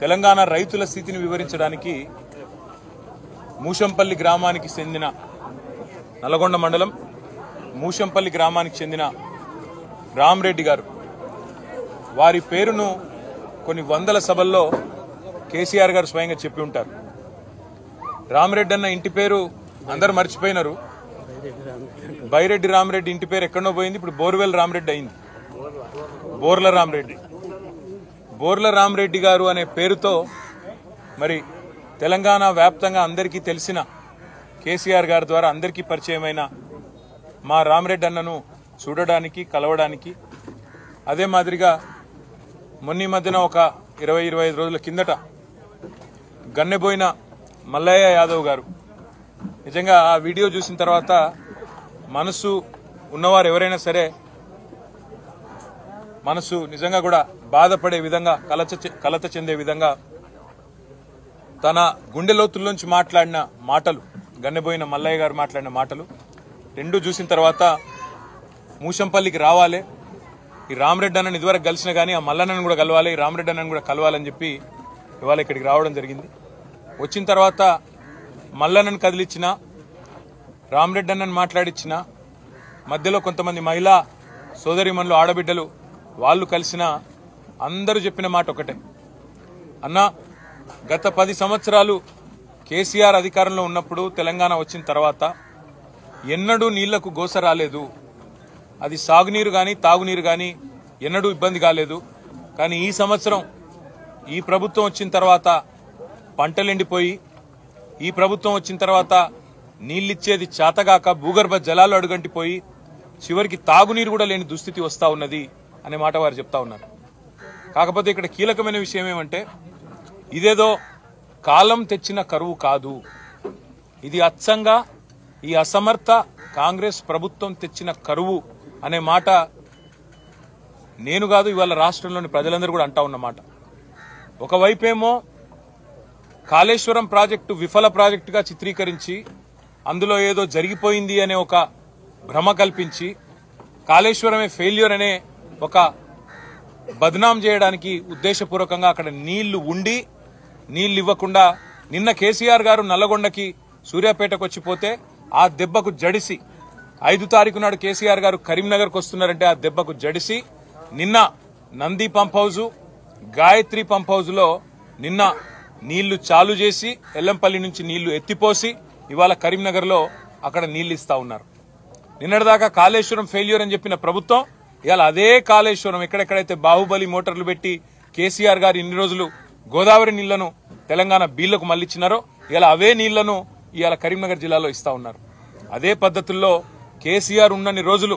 తెలంగాణ రైతుల స్థితిని వివరించడానికి మూషంపల్లి గ్రామానికి చెందిన నల్గొండ మండలం మూషంపల్లి గ్రామానికి చెందిన రామరెడ్డి గారు వారి పేరును కొన్ని వందల సభల్లో కేసీఆర్ గారు స్వయంగా చెప్పి ఉంటారు. రామరెడ్డి అన్న ఇంటి పేరు అందరు మర్చిపోయినారు. బైరెడ్డి రామరెడ్డి ఇంటి పేరు ఎక్కడో పోయింది, ఇప్పుడు బోర్వెల్ రామరెడ్డి అయింది. బోర్ల రామరెడ్డి. బోర్ల రామరెడ్డి గారు అనే పేరుతో మరి తెలంగాణ వ్యాప్తంగా అందరికీ తెలిసిన కేసీఆర్ గారి ద్వారా అందరికీ పరిచయమైన మా రామరెడ్డి అన్నను చూడడానికి కలవడానికి అదే మాదిరిగా మొన్న మధ్యన ఒక 20-25 రోజుల కిందట గన్నెబోయిన మల్లయ్య యాదవ్ గారు నిజంగా ఆ వీడియో చూసిన తర్వాత మనసు ఉన్నవారు ఎవరైనా సరే మనసు నిజంగా కూడా బాధపడే విధంగా కలత చెందే విధంగా తన గుండె లోతుల్లోంచి మాట్లాడిన మాటలు, గన్నెబోయిన మల్లయ్య గారు మాట్లాడిన మాటలు రెండు చూసిన తర్వాత మూషంపల్లికి రావాలి, ఈ రామరెడ్డి అన్నని ఇదివరకు కలిసిన కానీ ఆ మల్లన్నను కూడా కలవాలి, ఈ రామరెడ్డి అన్నను కూడా కలవాలని చెప్పి ఇవాళ ఇక్కడికి రావడం జరిగింది. వచ్చిన తర్వాత మల్లన్నను కదిలిచ్చిన, రామరెడ్డి అన్నను మాట్లాడిచ్చిన, మధ్యలో కొంతమంది మహిళా సోదరిమణులు ఆడబిడ్డలు వాళ్ళు కలిసిన అందరూ చెప్పిన మాట ఒకటే, అన్న గత 10 సంవత్సరాలు కేసీఆర్ అధికారంలో ఉన్నప్పుడు తెలంగాణ వచ్చిన తర్వాత ఎన్నడూ నీళ్లకు గోస రాలేదు, అది సాగునీరు కానీ తాగునీరు కానీ ఎన్నడూ ఇబ్బంది కాలేదు. కానీ ఈ సంవత్సరం ఈ ప్రభుత్వం వచ్చిన తర్వాత పంటలెండిపోయి, ఈ ప్రభుత్వం వచ్చిన తర్వాత నీళ్ళిచ్చేది చేతగాక భూగర్భ జలాలు అడుగంటిపోయి చివరికి తాగునీరు కూడా లేని దుస్థితి వస్తా ఉన్నది అనే మాట వారు చెప్తా ఉన్నారు. కాకపోతే ఇక్కడ కీలకమైన విషయం ఏమంటే ఇదేదో కాలం తెచ్చిన కరువు కాదు, ఇది అచ్చంగా ఈ అసమర్థ కాంగ్రెస్ ప్రభుత్వం తెచ్చిన కరువు అనే మాట నేను కాదు ఇవాళ రాష్ట్రంలోని ప్రజలందరూ కూడా అంటా ఉన్నమాట. ఒకవైపేమో కాళేశ్వరం ప్రాజెక్టు విఫల ప్రాజెక్టుగా చిత్రీకరించి అందులో ఏదో జరిగిపోయింది అనే ఒక భ్రమ కల్పించి కాళేశ్వరమే ఫెయిల్యూర్ అనే ఒక బద్నాం చేయడానికి ఉద్దేశపూర్వకంగా అక్కడ నీళ్లు ఉండి నీళ్లు ఇవ్వకుండా నిన్న కేసీఆర్ గారు నల్లగొండకి సూర్యాపేటకు వచ్చిపోతే ఆ దెబ్బకు జడిసి 5 తారీఖు నాడు కేసీఆర్ గారు కరీంనగర్కు వస్తున్నారంటే ఆ దెబ్బకు జడిసి నిన్న Nandi pump house, Gayatri pump house లో నిన్న నీళ్లు చాలు చేసి ఎల్లంపల్లి నుంచి నీళ్లు ఎత్తిపోసి ఇవాళ కరీంనగర్ లో అక్కడ నీళ్లు ఇస్తా ఉన్నారు. నిన్నటిదాకా కాళేశ్వరం ఫెయిల్యూర్ అని చెప్పిన ప్రభుత్వం ఇవాళ అదే కాళేశ్వరం ఎక్కడెక్కడైతే బాహుబలి మోటార్లు పెట్టి కేసీఆర్ గారు ఇన్ని రోజులు గోదావరి నీళ్లను తెలంగాణ బీళ్లకు మళ్లిచ్చినారో ఇవాళ అవే నీళ్లను ఇవాళ కరీంనగర్ జిల్లాలో ఇస్తా ఉన్నారు. అదే పద్ధతుల్లో కేసీఆర్ ఉన్నన్ని రోజులు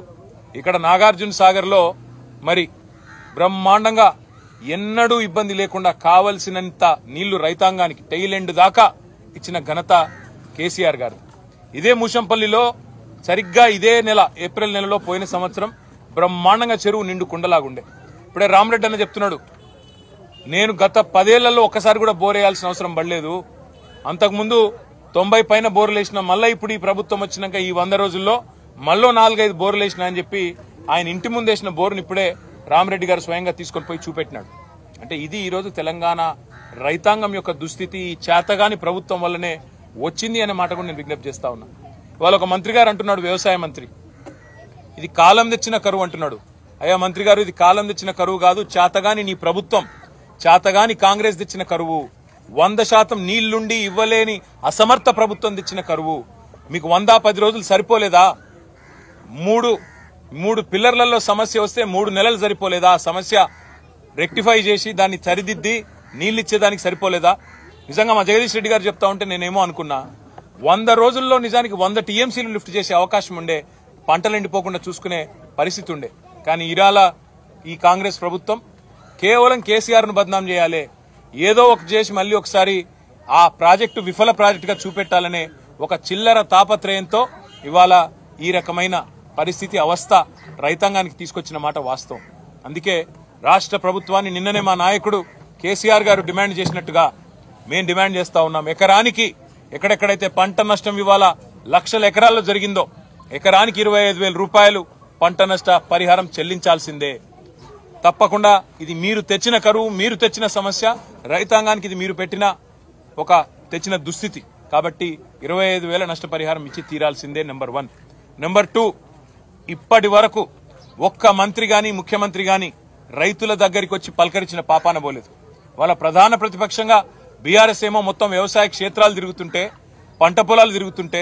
ఇక్కడ నాగార్జున సాగర్ లో మరి బ్రహ్మాండంగా ఎన్నడూ ఇబ్బంది లేకుండా కావలసినంత నీళ్లు రైతాంగానికి టైలెండ్ దాకా ఇచ్చిన ఘనత కేసీఆర్ గారు. ఇదే మూషంపల్లిలో సరిగ్గా ఇదే నెల ఏప్రిల్ నెలలో పోయిన సంవత్సరం బ్రహ్మాండంగా చెరువు నిండు కుండలాగుండే. ఇప్పుడే రామరెడ్డి అన్న చెప్తున్నాడు, నేను గత 10 ఏళ్లలో ఒక్కసారి కూడా బోర్ వేయాల్సిన అవసరం పడలేదు, అంతకుముందు 90 పైన బోర్లు వేసిన, మళ్ళీ ఇప్పుడు ఈ ప్రభుత్వం వచ్చినాక ఈ 100 రోజుల్లో మళ్ళీ 4-5 బోర్లు వేసినా అని చెప్పి ఆయన ఇంటి ముందు వేసిన బోర్ను ఇప్పుడే రామరెడ్డి గారు స్వయంగా తీసుకొని పోయి చూపెట్టినాడు. అంటే ఇది ఈరోజు తెలంగాణ రైతాంగం యొక్క దుస్థితి ఈ చేతగాని ప్రభుత్వం వల్లనే వచ్చింది అనే మాట కూడా నేను విజ్ఞప్తి చేస్తా ఉన్నా. ఇవాళ ఒక మంత్రి గారు అంటున్నాడు, వ్యవసాయ మంత్రి, ఇది కాలం తెచ్చిన కరువు అంటున్నాడు. అయ్యా మంత్రి గారు, ఇది కాలం తెచ్చిన కరువు కాదు, చేతగాని నీ ప్రభుత్వం, చేతగాని కాంగ్రెస్ తెచ్చిన కరువు, 100% నీళ్లుండి ఇవ్వలేని అసమర్థ ప్రభుత్వం తెచ్చిన కరువు. మీకు 110 రోజులు సరిపోలేదా? మూడు పిల్లర్లలో సమస్య వస్తే 3 నెలలు సరిపోలేదా? సమస్య రెక్టిఫై చేసి దాన్ని సరిదిద్ది నీళ్లిచ్చేదానికి సరిపోలేదా? నిజంగా మా జగదీష్ రెడ్డి గారు చెప్తా ఉంటే నేనేమో అనుకున్నా, 100 రోజుల్లో నిజానికి 100 టీఎంసీలు లిఫ్ట్ చేసే అవకాశం ఉండే, పంటలు ఎండిపోకుండా చూసుకునే పరిస్థితి ఉండే. కానీ ఇరాల ఈ కాంగ్రెస్ ప్రభుత్వం కేవలం కేసీఆర్ ను బద్నాం చేయాలి, ఏదో ఒక చేసి మళ్ళీ ఒకసారి ఆ ప్రాజెక్టు విఫల ప్రాజెక్టుగా చూపెట్టాలనే ఒక చిల్లర తాపత్రయంతో ఇవాళ ఈ రకమైన పరిస్థితి అవస్థ రైతాంగానికి తీసుకొచ్చిన మాట వాస్తవం. అందుకే రాష్ట్ర ప్రభుత్వాన్ని నిన్ననే మా నాయకుడు కేసీఆర్ గారు డిమాండ్ చేసినట్టుగా మేము డిమాండ్ చేస్తా ఉన్నాం. ఎకరానికి ఎక్కడెక్కడైతే పంట నష్టం ఇవాళ లక్షల ఎకరాల్లో జరిగిందో ఎకరానికి 25,000 రూపాయలు పంట నష్ట పరిహారం చెల్లించాల్సిందే. తప్పకుండా ఇది మీరు తెచ్చిన కరువు, మీరు తెచ్చిన సమస్య, రైతాంగానికి ఇది మీరు పెట్టిన ఒక తెచ్చిన దుస్థితి. కాబట్టి 25,000 నష్టపరిహారం ఇచ్చి తీరాల్సిందే. నెంబర్ 1. నెంబర్ 2, ఇప్పటి వరకు ఒక్క మంత్రి గాని ముఖ్యమంత్రి గాని రైతుల దగ్గరికి వచ్చి పలకరించిన పాపాన పోలేదు. వాళ్ళ ప్రధాన ప్రతిపక్షంగా బీఆర్ఎస్ ఏమో మొత్తం వ్యవసాయ క్షేత్రాలు తిరుగుతుంటే, పంట పొలాలు తిరుగుతుంటే,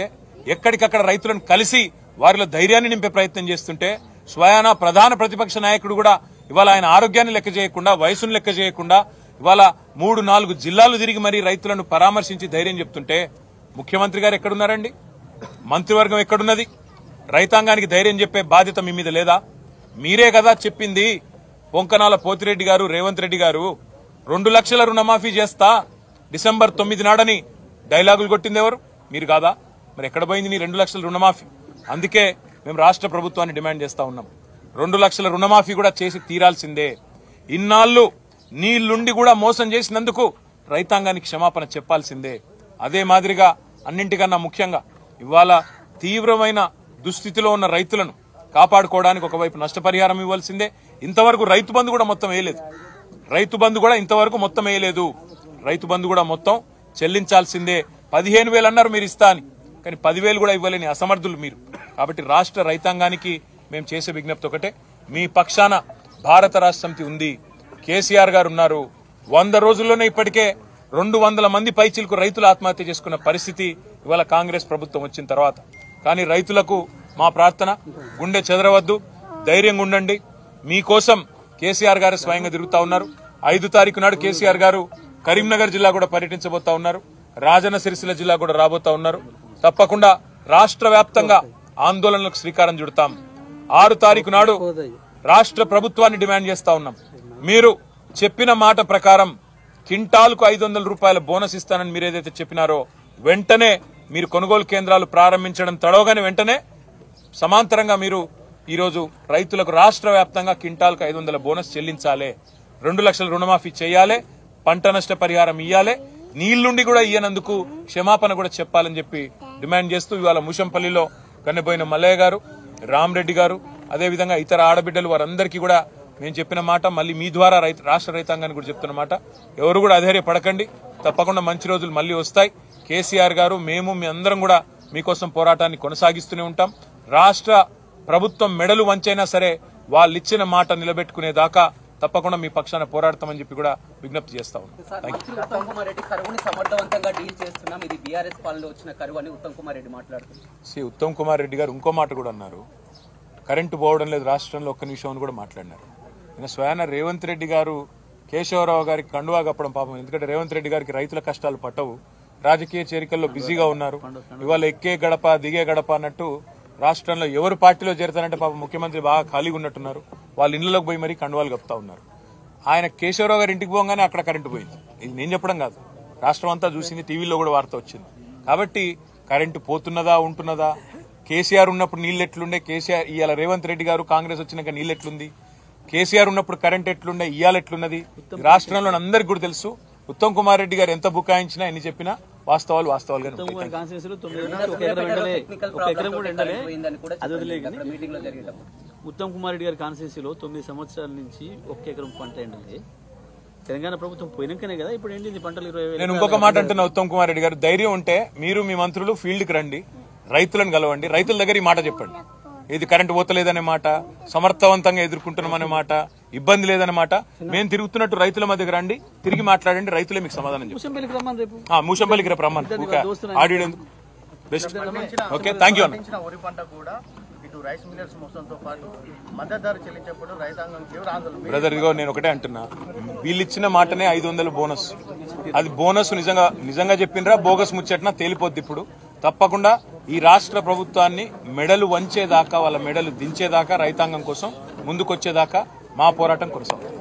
ఎక్కడికక్కడ రైతులను కలిసి వారిలో ధైర్యాన్ని నింపే ప్రయత్నం చేస్తుంటే, స్వయానా ప్రధాన ప్రతిపక్ష నాయకుడు కూడా ఇవాళ ఆయన ఆరోగ్యాన్ని లెక్క చేయకుండా, వయసును లెక్క చేయకుండా ఇవాళ 3-4 జిల్లాలు తిరిగి మరీ రైతులను పరామర్శించి ధైర్యం చెప్తుంటే ముఖ్యమంత్రి గారు ఎక్కడున్నారండి? మంత్రివర్గం ఎక్కడున్నది? రైతాంగానికి ధైర్యం చెప్పే బాధ్యత మీ మీద లేదా? మీరే కదా చెప్పింది. పొంకనాల పోతిరెడ్డి గారు, రేవంత్ రెడ్డి గారు 2 లక్షల రుణమాఫీ చేస్తా డిసెంబర్ 9 నాడని డైలాగులు కొట్టింది ఎవరు? మీరు కాదా? మరి ఎక్కడ పోయింది నీ 2 లక్షల రుణమాఫీ? అందుకే మేము రాష్ట్ర ప్రభుత్వాన్ని డిమాండ్ చేస్తా ఉన్నాం, 2 లక్షల రుణమాఫీ కూడా చేసి తీరాల్సిందే. ఇన్నాళ్లు నీళ్లుండి కూడా మోసం చేసినందుకు రైతాంగానికి క్షమాపణ చెప్పాల్సిందే. అదే మాదిరిగా అన్నింటికన్నా ముఖ్యంగా ఇవాళ తీవ్రమైన దుస్థితిలో ఉన్న రైతులను కాపాడుకోవడానికి ఒకవైపు నష్టపరిహారం ఇవ్వాల్సిందే. ఇంతవరకు రైతు బంధు కూడా మొత్తం వేయలేదు. రైతు బంధు కూడా ఇంతవరకు మొత్తం వేయలేదు. రైతు బంధు కూడా మొత్తం చెల్లించాల్సిందే. 15,000 అన్నారు మీరు ఇస్తా అని, కానీ 10,000 కూడా ఇవ్వలేని అసమర్థులు మీరు. కాబట్టి రాష్ట్ర రైతాంగానికి మేము చేసే విజ్ఞప్తి ఒకటే, మీ పక్షాన భారత రాష్ట్ర సమితి ఉంది, కేసీఆర్ గారు ఉన్నారు. 100 రోజుల్లోనే ఇప్పటికే 200 మంది పైచిలకు రైతులు ఆత్మహత్య చేసుకున్న పరిస్థితి ఇవాళ కాంగ్రెస్ ప్రభుత్వం వచ్చిన తర్వాత. కానీ రైతులకు మా ప్రార్థన, గుండె చెదరవద్దు, ధైర్యంగా ఉండండి. మీకోసం కేసీఆర్ గారు స్వయంగా తిరుగుతా ఉన్నారు. 5 తారీఖు నాడు కేసీఆర్ గారు కరీంనగర్ జిల్లా కూడా పర్యటించబోతా ఉన్నారు, రాజన్న సిరిసిల్ల జిల్లా కూడా రాబోతా ఉన్నారు. తప్పకుండా రాష్ట్ర వ్యాప్తంగా ఆందోళనలకు శ్రీకారం చుడతాం. 6 తారీఖు నాడు రాష్ట్ర ప్రభుత్వాన్ని డిమాండ్ చేస్తా ఉన్నాం, మీరు చెప్పిన మాట ప్రకారం క్వింటాల్కు 500 రూపాయల బోనస్ ఇస్తానని మీరు ఏదైతే చెప్పినారో వెంటనే మీరు కొనుగోలు కేంద్రాలు ప్రారంభించడం తడవగానే వెంటనే సమాంతరంగా మీరు ఈరోజు రైతులకు రాష్ట్ర వ్యాప్తంగా క్వింటాల్కు 500 బోనస్ చెల్లించాలి, 2 లక్షల రుణమాఫీ చేయాలి, పంట నష్ట పరిహారం ఇయ్యాలి, నీళ్లుండి కూడా ఇయ్యనందుకు క్షమాపణ కూడా చెప్పాలని చెప్పి డిమాండ్ చేస్తూ ఇవాళ ముషంపల్లిలో కన్నెబోయిన మల్లయ్య గారు, రామరెడ్డి గారు, అదేవిధంగా ఇతర ఆడబిడ్డలు వారందరికీ కూడా మేము చెప్పిన మాట మళ్ళీ మీ ద్వారా రాష్ట్ర రైతాంగాన్ని కూడా చెప్తున్న మాట, ఎవరు కూడా అధైర్యపడకండి, తప్పకుండా మంచి రోజులు మళ్ళీ వస్తాయి. కేసీఆర్ గారు, మేము, మీ అందరం కూడా మీకోసం పోరాటాన్ని కొనసాగిస్తూనే ఉంటాం. రాష్ట్ర ప్రభుత్వం మెడలు వంచైనా సరే వాళ్ళు ఇచ్చిన మాట నిలబెట్టుకునేదాకా తప్పకుండా మీ పక్షాన పోరాడతామని చెప్పి కూడా విజ్ఞప్తి చేస్తా ఉన్నాం. ఉత్తమ్ కుమార్ రెడ్డి గారు ఇంకో మాట కూడా అన్నారు, కరెంటు పోవడం లేదు రాష్ట్రంలో, ఒక్క నిమిషం అని కూడా మాట్లాడినారు. నేను స్వయాన రేవంత్ రెడ్డి గారు కేశవరావు గారికి కండువా కప్పడం పాపం, ఎందుకంటే రేవంత్ రెడ్డి గారికి రైతుల కష్టాలు పట్టవు, రాజకీయ చేరికల్లో బిజీగా ఉన్నారు. ఇవాళ ఎక్కే గడప దిగే గడప అన్నట్టు రాష్ట్రంలో ఎవరు పార్టీలో చేరతారంటే పాపం ముఖ్యమంత్రి బాగా ఖాళీగా ఉన్నట్టున్నారు, వాళ్ళ ఇళ్లలోకి పోయి మరీ కండువాలు కప్పుతా ఉన్నారు. ఆయన కేశవరావు గారి ఇంటికి పోగానే అక్కడ కరెంటు పోయింది. ఇది నేను చెప్పడం కాదు, రాష్ట్రం అంతా చూసింది, టీవీలో కూడా వార్త వచ్చింది. కాబట్టి కరెంటు పోతున్నదా ఉంటున్నదా, కేసీఆర్ ఉన్నప్పుడు నీళ్ళు ఎట్లుండే, కేసీఆర్ ఇవాళ రేవంత్ రెడ్డి గారు కాంగ్రెస్ వచ్చినాక నీళ్ళు ఎట్లుంది, కేసీఆర్ ఉన్నప్పుడు కరెంట్ ఎట్లుండే, ఇవాళ ఎట్లున్నది రాష్ట్రంలో అందరికీ కూడా తెలుసు. ఉత్తమ్ కుమార్ రెడ్డి గారు ఎంత బుకాయించినా ఎన్ని చెప్పినా వాస్తవాలు వాస్తవాలుగానే ఉత్తమ్ కుమార్ రెడ్డి గారి కాన్స్టిట్యూన్సీలో 9 సంవత్సరాల నుంచి 1 ఎకరం పంట ఎండలే. తెలంగాణ ప్రభుత్వం పోయినాకనే కదా ఇప్పుడు ఎండింది పంటలు 20,000. నేను ఇంకొక మాట అంటున్నా, ఉత్తమ్ కుమార్ రెడ్డి గారు, ధైర్యం ఉంటే మీరు మీ మంత్రులు ఫీల్డ్ కి రండి, రైతులను కలవండి, రైతుల దగ్గర ఈ మాట చెప్పండి, ఇది కరెంటు పోతలేదనే మాట, సమర్థవంతంగా ఎదుర్కొంటున్నామనే మాట, ఇబ్బంది లేదనే మాట. మేము తిరుగుతున్నట్టు రైతుల మధ్యకి రండి, తిరిగి మాట్లాడండి, రైతులే మీకు సమాధానం చెప్తారు. మూషంపల్లికి రేపు రమ్మని ఆడియో ఎందుకు బెస్ట్. ఓకే, థ్యాంక్ యూ అన్న. బ్రదర్, ఇదిగో నేను ఒకటే అంటున్నా, వీళ్ళిచ్చిన మాటనే 500 బోనస్, అది బోనస్ నిజంగా చెప్పినరా బోగస్ ముచ్చట్నా తేలిపోద్ది. ఇప్పుడు తప్పకుండా ఈ రాష్ట్ర ప్రభుత్వాన్ని మెడలు వంచేదాకా, వాళ్ళ మెడలు దించేదాకా, రైతాంగం కోసం ముందుకొచ్చేదాకా మా పోరాటం కొనసాగుతుంది.